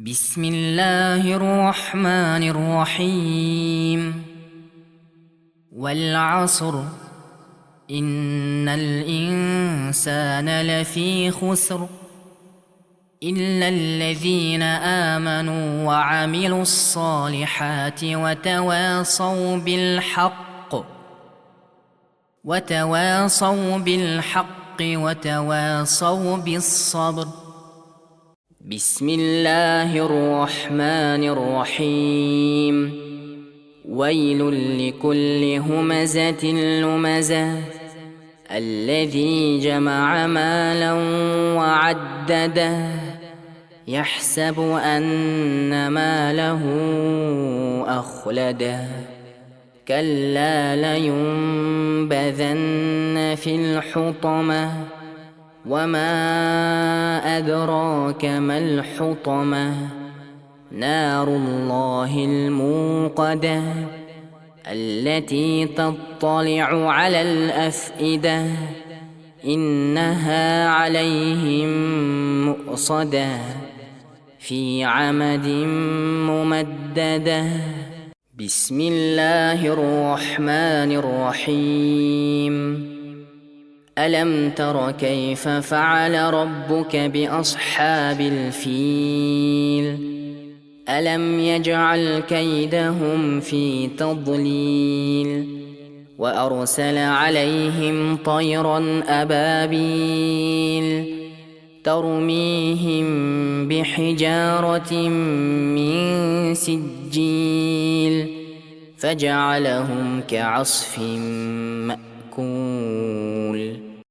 بسم الله الرحمن الرحيم والعصر إن الإنسان لفي خسر إلا الذين آمنوا وعملوا الصالحات وتواصوا بالحق وتواصوا بالصبر. بسم الله الرحمن الرحيم ويل لكل همزة لمزة الذي جمع مالا وعدده يحسب أن ماله أخلده كلا لينبذن في الحطمة وما أدراك ما الحطمة نار الله الموقدة التي تطلع على الأفئدة إنها عليهم مؤصدة في عمد ممددة. بسم الله الرحمن الرحيم ألم تر كيف فعل ربك بأصحاب الفيل ألم يجعل كيدهم في تضليل وأرسل عليهم طيرا أبابيل ترميهم بحجارة من سجيل فجعلهم كعصف مأكول.